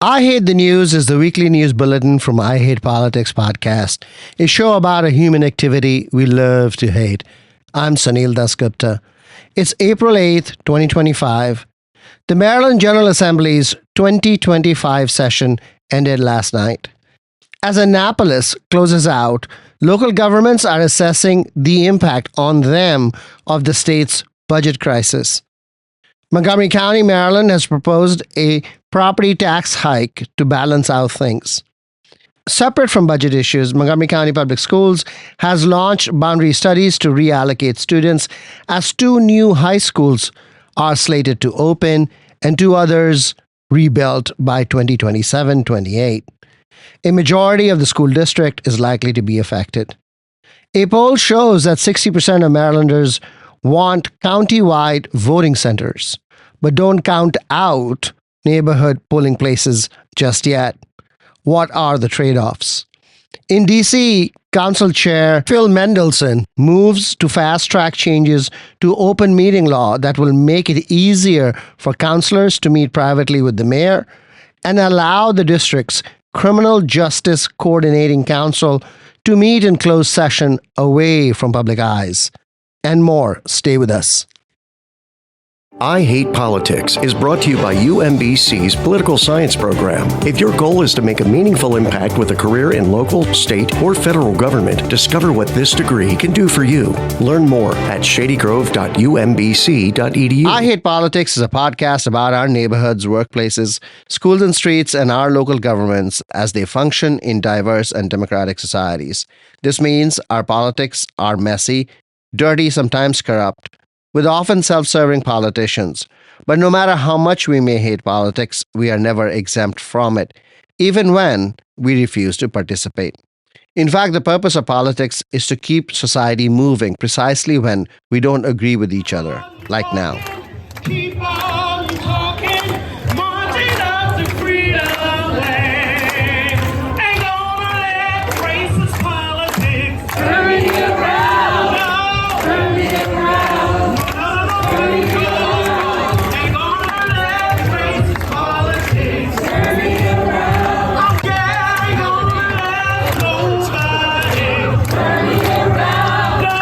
I Hate the News is the weekly news bulletin from I Hate Politics podcast, a show about a human activity we love to hate. I'm Sunil Dasgupta. It's April 8th, 2025. The Maryland General Assembly's 2025 session ended last night. As Annapolis closes out, local governments are assessing the impact on them of the state's budget crisis. Montgomery County, Maryland has proposed a property tax hike to balance out things. Separate from budget issues, Montgomery County Public Schools has launched boundary studies to reallocate students as 2 new high schools are slated to open and 2 others rebuilt by 2027-28. A majority of the school district is likely to be affected. A poll shows that 60% of Marylanders want countywide voting centers, but don't count out neighborhood polling places just yet. What are the trade-offs? In D.C., Council Chair Phil Mendelson moves to fast-track changes to open meeting law that will make it easier for councilors to meet privately with the mayor and allow the district's Criminal Justice Coordinating Council to meet in closed session away from public eyes. And more. Stay with us. I Hate Politics is brought to you by UMBC's Political Science Program. If your goal is to make a meaningful impact with a career in local, state, or federal government, discover what this degree can do for you. Learn more at shadygrove.umbc.edu. I Hate Politics is a podcast about our neighborhoods, workplaces, schools and streets, and our local governments as they function in diverse and democratic societies. This means our politics are messy, dirty, sometimes corrupt, with often self-serving politicians. But no matter how much we may hate politics, we are never exempt from it, even when we refuse to participate. In fact, the purpose of politics is to keep society moving precisely when we don't agree with each other, like now. Keep on talking, marching up to freedom way. Ain't gonna let racist politics turn me around. No. Turn me around. No. Ain't gonna let racist politics turn me around. Yeah, ain't gonna let nobody turn me around. No.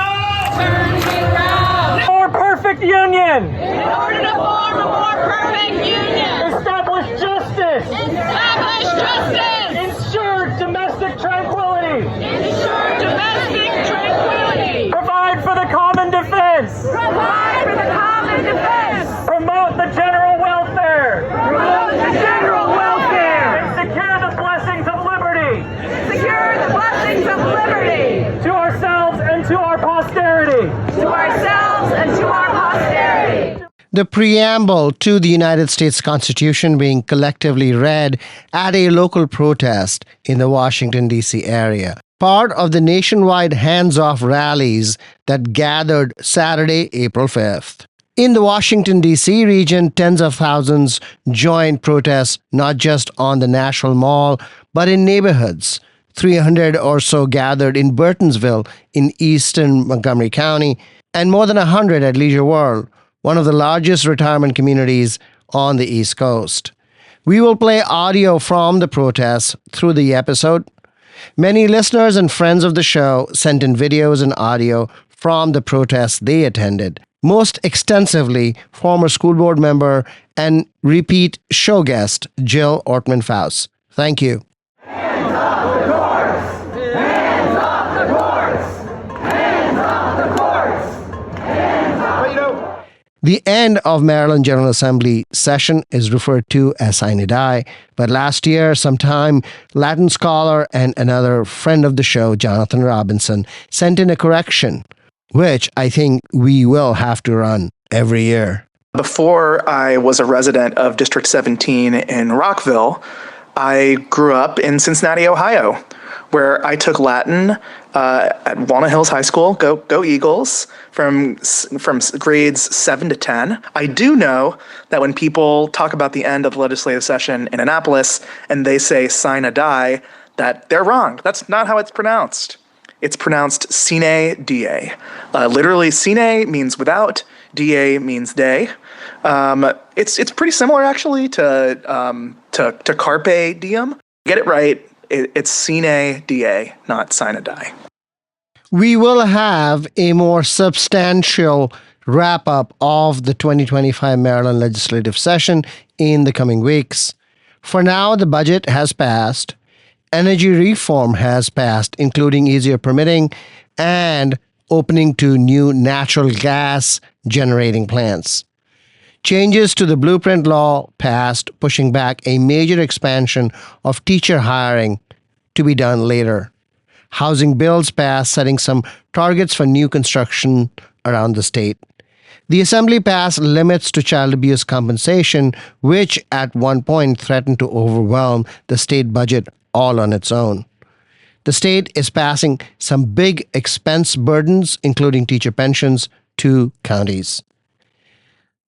Turn me around. More perfect union. In order to form a more perfect union, Establish justice. establish justice, Ensure domestic tranquility. ensure domestic tranquility, Provide for the common defense. provide for the common defense, Promote the general welfare. promote the general welfare, And secure the blessings of liberty secure the blessings of liberty to ourselves and to our posterity. to ourselves and to our posterity. The preamble to the United States Constitution being collectively read at a local protest in the Washington, D.C. area. Part of the nationwide hands-off rallies that gathered Saturday, April 5th. In the Washington, D.C. region, tens of thousands joined protests not just on the National Mall, but in neighborhoods. 300 or so gathered in Burtonsville in eastern Montgomery County, and more than 100 at Leisure World, one of the largest retirement communities on the East Coast. We will play audio from the protests through the episode. Many listeners and friends of the show sent in videos and audio from the protests they attended. Most extensively, former school board member and repeat show guest Jill Ortman-Faust. Thank you. The end of Maryland General Assembly session is referred to as sine die, but last year, sometime, Latin scholar and another friend of the show, Jonathan Robinson, sent in a correction, which I think we will have to run every year. Before I was a resident of District 17 in Rockville, I grew up in Cincinnati, Ohio, where I took Latin at Walnut Hills High School, go Eagles, from grades 7 to 10. I do know that when people talk about the end of the legislative session in Annapolis and they say sine die, that they're wrong. That's not how it's pronounced. It's pronounced sine die. Literally, sine means without, DA means day. It's pretty similar actually to carpe diem. Get it right. It's sine die, not sine die. We will have a more substantial wrap up of the 2025 Maryland legislative session in the coming weeks. For now, the budget has passed. Energy reform has passed, including easier permitting and opening to new natural gas generating plants. Changes to the blueprint law passed, pushing back a major expansion of teacher hiring to be done later. Housing bills passed, setting some targets for new construction around the state. The Assembly passed limits to child abuse compensation, which at one point threatened to overwhelm the state budget all on its own. The state is passing some big expense burdens, including teacher pensions, to counties.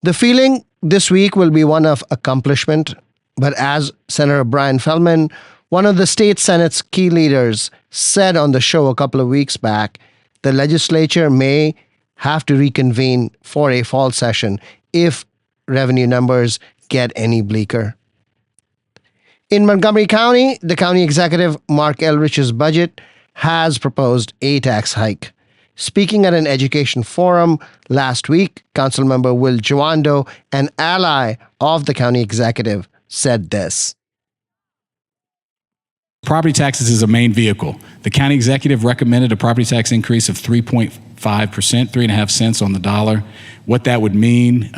The feeling this week will be one of accomplishment, but as Senator Brian Feldman, one of the state Senate's key leaders, said on the show a couple of weeks back, the legislature may have to reconvene for a fall session if revenue numbers get any bleaker. In Montgomery County, the county executive, Mark Elrich's budget has proposed a tax hike. Speaking at an education forum last week, Councilmember Will Giwando, an ally of the county executive, said this. Property taxes is a main vehicle. The county executive recommended a property tax increase of 3.5%, 3.5 cents on the dollar. What that would mean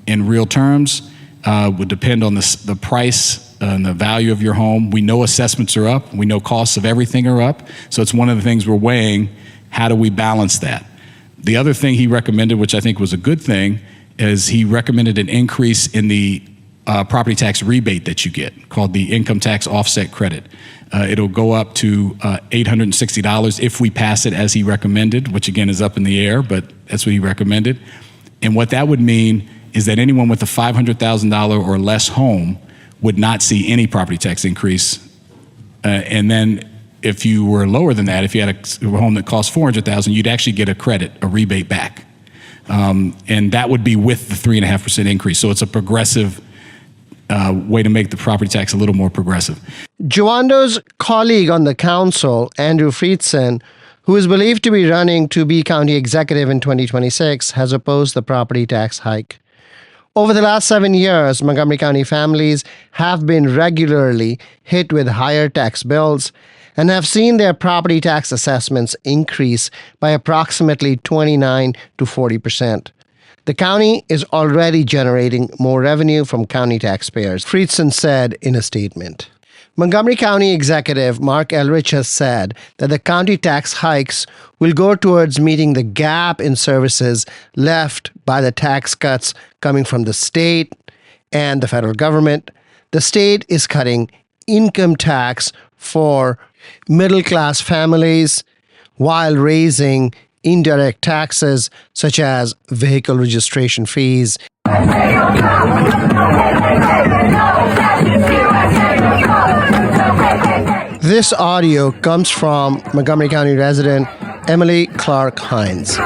in real terms would depend on the price and the value of your home. We know assessments are up. We know costs of everything are up. So it's one of the things we're weighing. How do we balance that? The other thing he recommended, which I think was a good thing, is he recommended an increase in the property tax rebate that you get, called the income tax offset credit. It'll go up to $860 if we pass it as he recommended, which again is up in the air, but that's what he recommended. And what that would mean is that anyone with a $500,000 or less home would not see any property tax increase. And then if you were lower than that, if you had a home that cost $400,000, you'd actually get a credit, a rebate back. And that would be with the 3.5% increase. So it's a progressive way to make the property tax a little more progressive. Giwando's colleague on the council, Andrew Friedson, who is believed to be running to be county executive in 2026, has opposed the property tax hike. Over the last 7 years, Montgomery County families have been regularly hit with higher tax bills and have seen their property tax assessments increase by approximately 29 to 40%. The county is already generating more revenue from county taxpayers, Friedson said in a statement. Montgomery County Executive Mark Elrich has said that the county tax hikes will go towards meeting the gap in services left by the tax cuts coming from the state and the federal government. The state is cutting income tax for middle-class families while raising indirect taxes such as vehicle registration fees. This audio comes from Montgomery County resident Emily Clark Hines.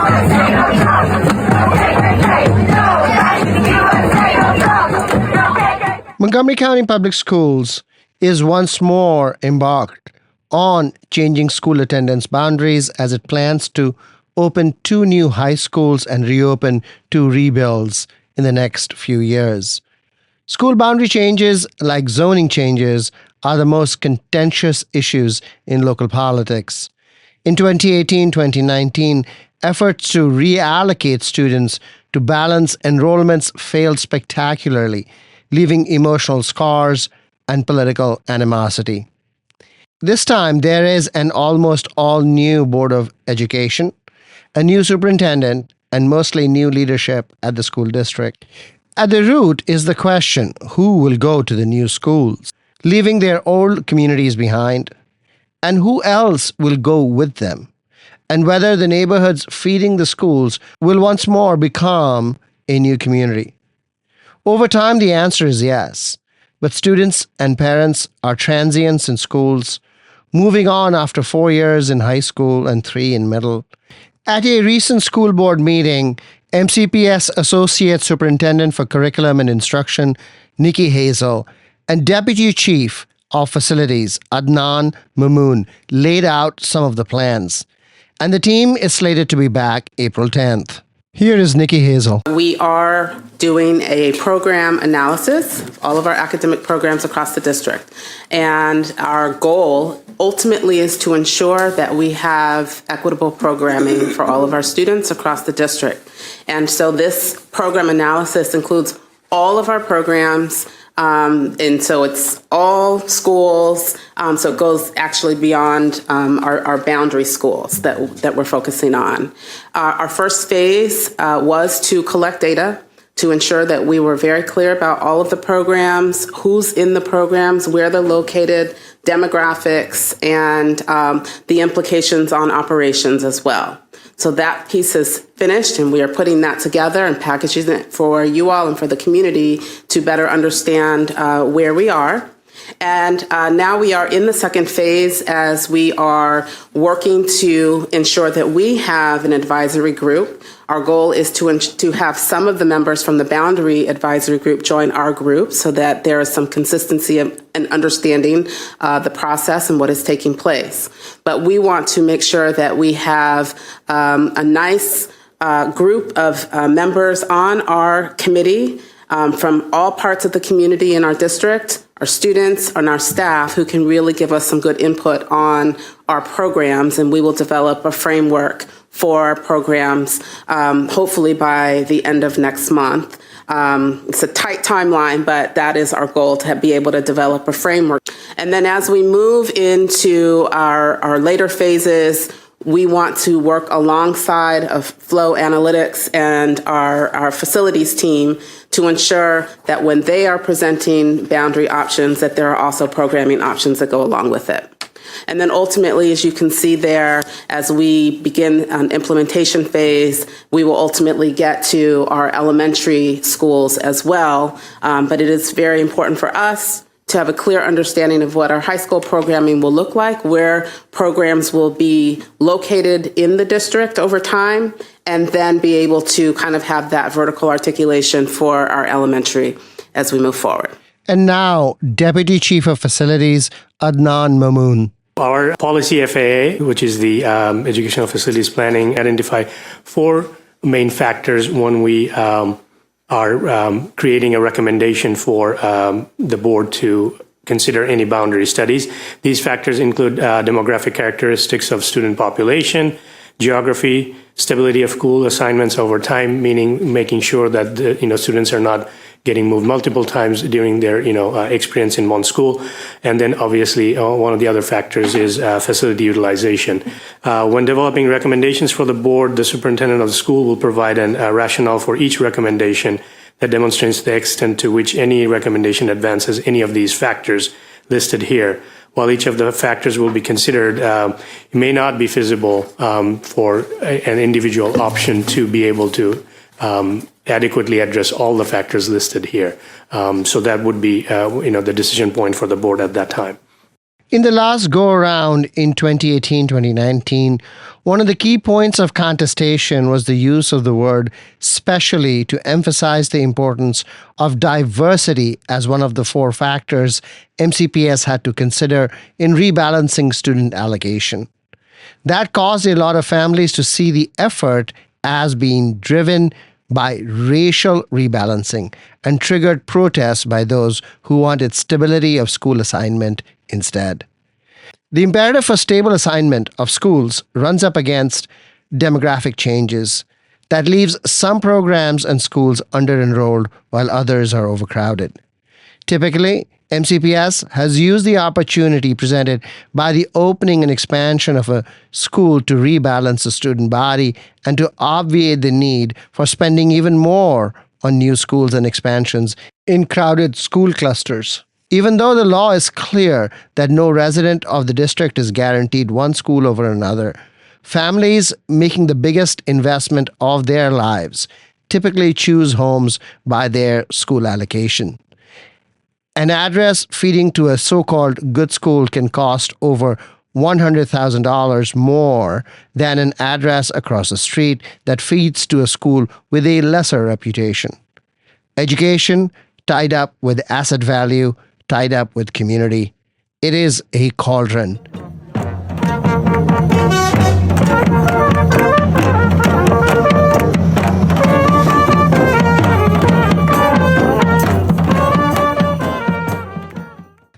Montgomery County Public Schools is once more embarked on changing school attendance boundaries as it plans to open 2 new high schools and reopen 2 rebuilds in the next few years. School boundary changes, like zoning changes, are the most contentious issues in local politics. In 2018-2019, efforts to reallocate students to balance enrollments failed spectacularly, leaving emotional scars and political animosity. This time, there is an almost all-new Board of Education, a new superintendent, and mostly new leadership at the school district. At the root is the question, who will go to the new schools, leaving their old communities behind, and who else will go with them, and whether the neighborhoods feeding the schools will once more become a new community. Over time, the answer is yes, but students and parents are transients in schools, moving on after 4 years in high school and 3 in middle. At a recent school board meeting, MCPS Associate Superintendent for Curriculum and Instruction, Nikki Hazel, and Deputy Chief of Facilities, Adnan Mamoon, laid out some of the plans. And the team is slated to be back April 10th. Here is Nikki Hazel. We are doing a program analysis of all of our academic programs across the district. And our goal ultimately is to ensure that we have equitable programming for all of our students across the district. And so this program analysis includes all of our programs, and so it's all schools, so it goes actually beyond our boundary schools that we're focusing on. Our first phase was to collect data to ensure that we were very clear about all of the programs, who's in the programs, where they're located, demographics, and the implications on operations as well. So that piece is finished, and we are putting that together and packaging it for you all and for the community to better understand where we are. And now we are in the second phase as we are working to ensure that we have an advisory group. Our goal is to have some of the members from the Boundary Advisory Group join our group so that there is some consistency and understanding the process and what is taking place. But we want to make sure that we have a nice group of members on our committee from all parts of the community in our district, our students, and our staff who can really give us some good input on our programs, and we will develop a framework for our programs, hopefully by the end of next month. It's a tight timeline, but that is our goal, to be able to develop a framework. And then as we move into our later phases, we want to work alongside of Flow Analytics and our facilities team to ensure that when they are presenting boundary options, that there are also programming options that go along with it. And then ultimately, as you can see there, as we begin an implementation phase, we will ultimately get to our elementary schools as well. But it is very important for us to have a clear understanding of what our high school programming will look like, where programs will be located in the district over time, and then be able to kind of have that vertical articulation for our elementary as we move forward. And now, Deputy Chief of Facilities, Adnan Mamoon. Our policy FAA, which is the Educational Facilities Planning, identify 4 main factors when we are creating a recommendation for the board to consider any boundary studies. These factors include demographic characteristics of student population, geography, stability of school assignments over time, meaning making sure that the, students are not getting moved multiple times during their experience in one school. And then obviously one of the other factors is facility utilization. When developing recommendations for the board, the superintendent of the school will provide a rationale for each recommendation that demonstrates the extent to which any recommendation advances any of these factors listed here. While each of the factors will be considered, it may not be feasible for an individual option to be able to adequately address all the factors listed here. So that would be, the decision point for the board at that time. In the last go-around in 2018-2019, one of the key points of contestation was the use of the word specially to emphasize the importance of diversity as one of the 4 factors MCPS had to consider in rebalancing student allocation. That caused a lot of families to see the effort as being driven by racial rebalancing and triggered protests by those who wanted stability of school assignment instead. The imperative for stable assignment of schools runs up against demographic changes that leaves some programs and schools under-enrolled while others are overcrowded. Typically, MCPS has used the opportunity presented by the opening and expansion of a school to rebalance the student body and to obviate the need for spending even more on new schools and expansions in crowded school clusters. Even though the law is clear that no resident of the district is guaranteed one school over another, families making the biggest investment of their lives typically choose homes by their school allocation. An address feeding to a so-called good school can cost over $100,000 more than an address across the street that feeds to a school with a lesser reputation. Education tied up with asset value, tied up with community. It is a cauldron.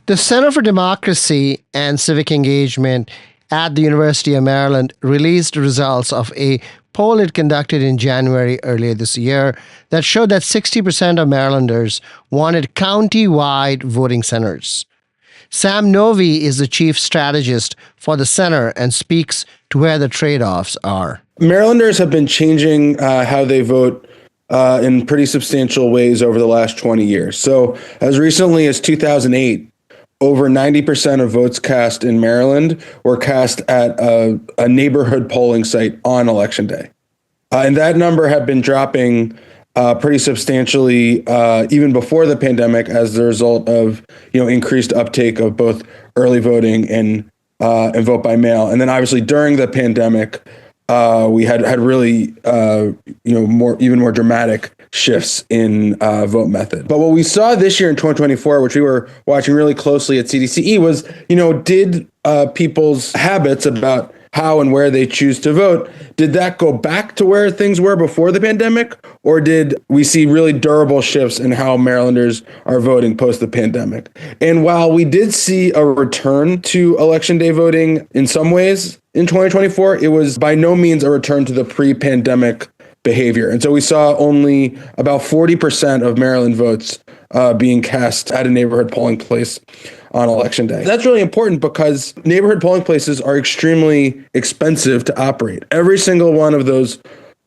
The Center for Democracy and Civic Engagement at the University of Maryland released results of a poll it conducted in January earlier this year that showed that 60% of Marylanders wanted county-wide voting centers. Sam Novi is the chief strategist for the center and speaks to where the trade-offs are. Marylanders have been changing how they vote in pretty substantial ways over the last 20 years. So as recently as 2008, over 90% of votes cast in Maryland were cast at a neighborhood polling site on Election Day. And that number had been dropping pretty substantially even before the pandemic as the result of increased uptake of both early voting and vote by mail. And then obviously during the pandemic, we had really even more dramatic shifts in vote method. But what we saw this year in 2024, which we were watching really closely at CDCE, was did people's habits about how and where they choose to vote, did that go back to where things were before the pandemic, or did we see really durable shifts in how Marylanders are voting post the pandemic? And while we did see a return to Election Day voting in some ways in 2024, it was by no means a return to the pre-pandemic behavior. And so we saw only about 40% of Maryland votes being cast at a neighborhood polling place on Election Day. That's really important because neighborhood polling places are extremely expensive to operate. Every single one of those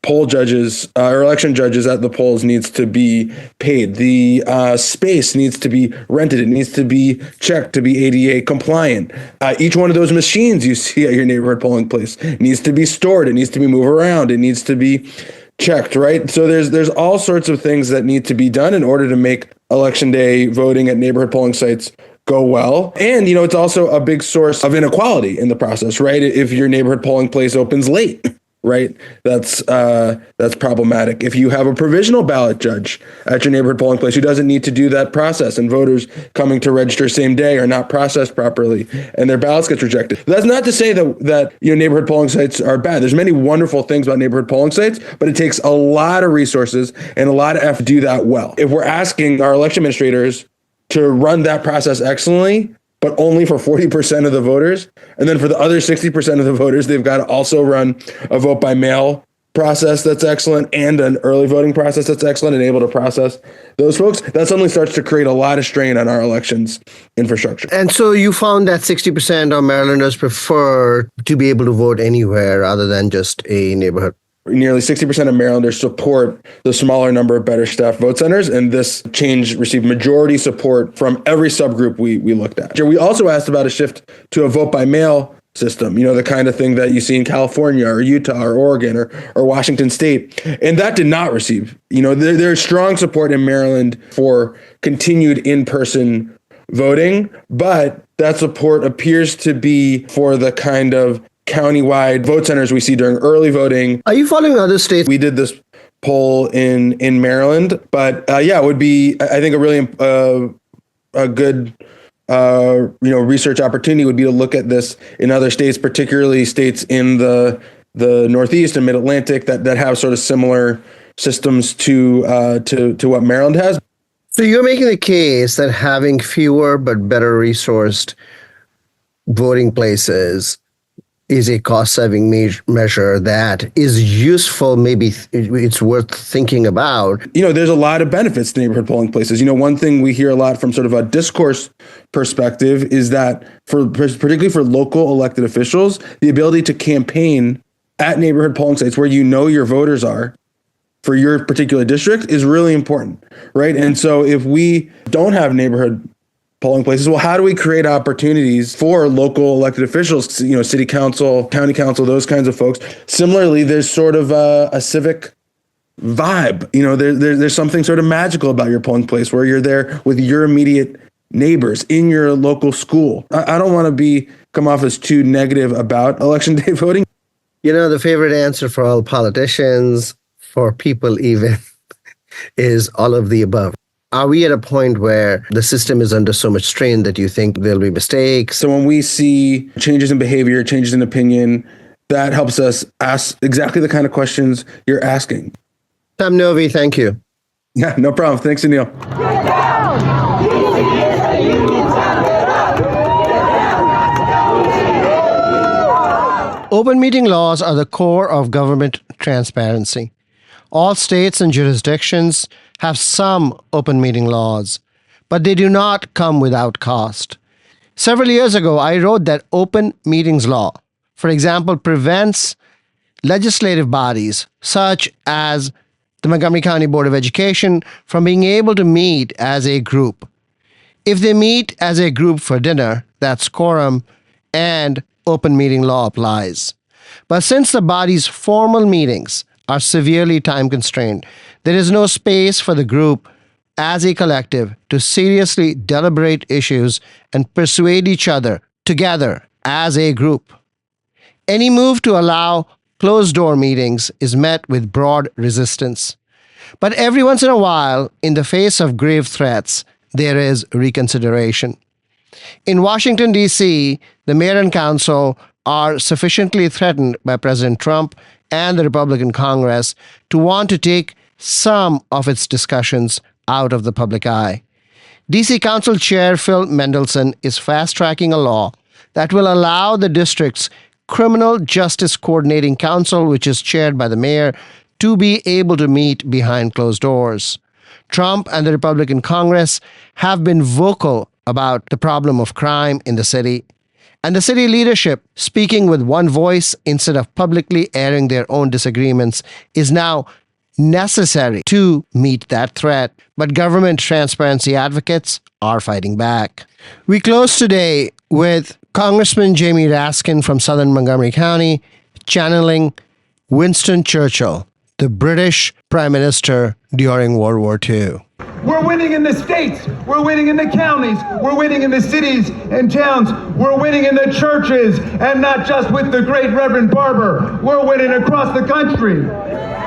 poll judges or election judges at the polls needs to be paid. The space needs to be rented. It needs to be checked to be ADA compliant. Each one of those machines you see at your neighborhood polling place needs to be stored. It needs to be moved around. It needs to be checked, right? So there's all sorts of things that need to be done in order to make Election Day voting at neighborhood polling sites go well. And, it's also a big source of inequality in the process, right? If your neighborhood polling place opens late, right? That's problematic. If you have a provisional ballot judge at your neighborhood polling place who doesn't need to do that process and voters coming to register same day are not processed properly and their ballots get rejected. That's not to say that neighborhood polling sites are bad. There's many wonderful things about neighborhood polling sites, but it takes a lot of resources and a lot of effort to do that well. If we're asking our election administrators to run that process excellently, but only for 40% of the voters. And then for the other 60% of the voters, they've got to also run a vote by mail process that's excellent and an early voting process that's excellent and able to process those folks. That suddenly starts to create a lot of strain on our elections infrastructure. And so you found that 60% of Marylanders prefer to be able to vote anywhere other than just a neighborhood. Nearly 60% of Marylanders support the smaller number of better staffed vote centers, and this change received majority support from every subgroup we looked at. We also asked about a shift to a vote by mail system, the kind of thing that you see in California or Utah or Oregon or Washington State. And that did not receive, there's strong support in Maryland for continued in-person voting, but that support appears to be for the kind of countywide vote centers we see during early voting. Are you following other states? We did this poll in Maryland, but it would be, I think, a really a good research opportunity would be to look at this in other states, particularly states in the Northeast and Mid-Atlantic that have sort of similar systems to what Maryland has. So you're making the case that having fewer but better resourced voting places is a cost-saving measure that is useful. Maybe it's worth thinking about. There's a lot of benefits to neighborhood polling places. One thing we hear a lot from sort of a discourse perspective is that particularly for local elected officials, the ability to campaign at neighborhood polling sites where your voters are for your particular district is really important, right? And so if we don't have neighborhood polling places, well, how do we create opportunities for local elected officials, city council, county council, those kinds of folks? Similarly, there's sort of a civic vibe. There's something sort of magical about your polling place where you're there with your immediate neighbors in your local school. I don't want to be come off as too negative about election day voting. You know, the favorite answer for all politicians, for people even, is all of the above. Are we at a point where the system is under so much strain that you think there'll be mistakes? So when we see changes in behavior, changes in opinion, that helps us ask exactly the kind of questions you're asking. Sam Novi, thank you. Yeah, no problem. Thanks, Sunil. Open meeting laws are the core of government transparency. All states and jurisdictions have some open meeting laws, but they do not come without cost. Several years ago, I wrote that open meetings law, for example, prevents legislative bodies such as the Montgomery County Board of Education from being able to meet as a group. If they meet as a group for dinner, that's quorum, and open meeting law applies. But since the body's formal meetings are severely time constrained, there is no space for the group as a collective to seriously deliberate issues and persuade each other together as a group. Any move to allow closed-door meetings is met with broad resistance. But every once in a while, in the face of grave threats, there is reconsideration. In Washington, D.C., the mayor and council are sufficiently threatened by President Trump and the Republican Congress to want to take some of its discussions out of the public eye. D.C. Council Chair Phil Mendelson is fast-tracking a law that will allow the district's Criminal Justice Coordinating Council, which is chaired by the mayor, to be able to meet behind closed doors. Trump and the Republican Congress have been vocal about the problem of crime in the city, and the city leadership, speaking with one voice instead of publicly airing their own disagreements, is now necessary to meet that threat. But government transparency advocates are fighting back. We close today with Congressman Jamie Raskin from southern Montgomery County channeling Winston Churchill, the British Prime Minister during World War II. We're winning in the states. We're winning in the counties. We're winning in the cities and towns. We're winning in the churches, and not just with the great Reverend Barber. We're winning across the country.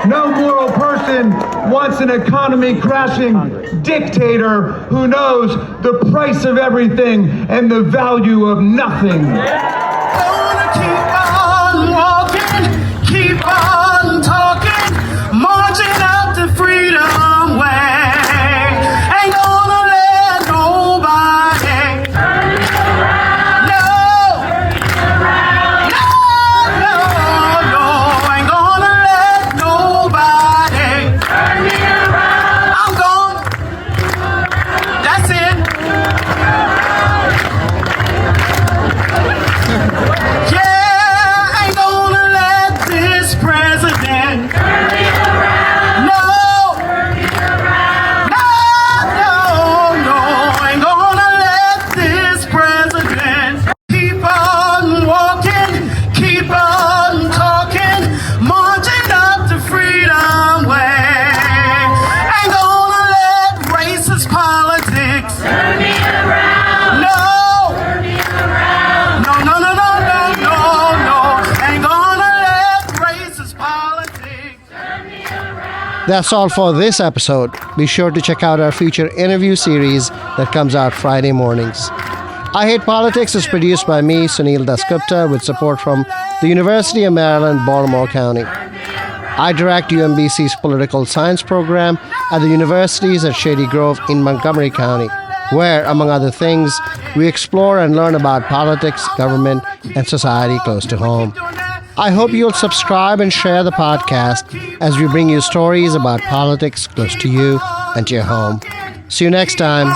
No moral person wants an economy crashing dictator who knows the price of everything and the value of nothing. Gonna keep on walking, keep on talking, marching out the freedom way. Ain't gonna let nobody turn me around. No, no, ain't gonna let nobody turn me around. I'm gonna, that's it. Yeah, ain't gonna let this president turn me around. No, turn me around. No, ain't gonna let this president keep on walking, keep on talking, marching up the freedom way. Ain't gonna let racist politics turn me around. No, turn me around. No, no, no, no, no, no, no. Ain't gonna let racist politics turn me around. That's all for this episode. Be sure to check out our future interview series that comes out Friday mornings. I Hate Politics is produced by me, Sunil Dasgupta, with support from the University of Maryland, Baltimore County. I direct UMBC's political science program at the universities at Shady Grove in Montgomery County, where, among other things, we explore and learn about politics, government, and society close to home. I hope you'll subscribe and share the podcast as we bring you stories about politics close to you and to your home. See you next time.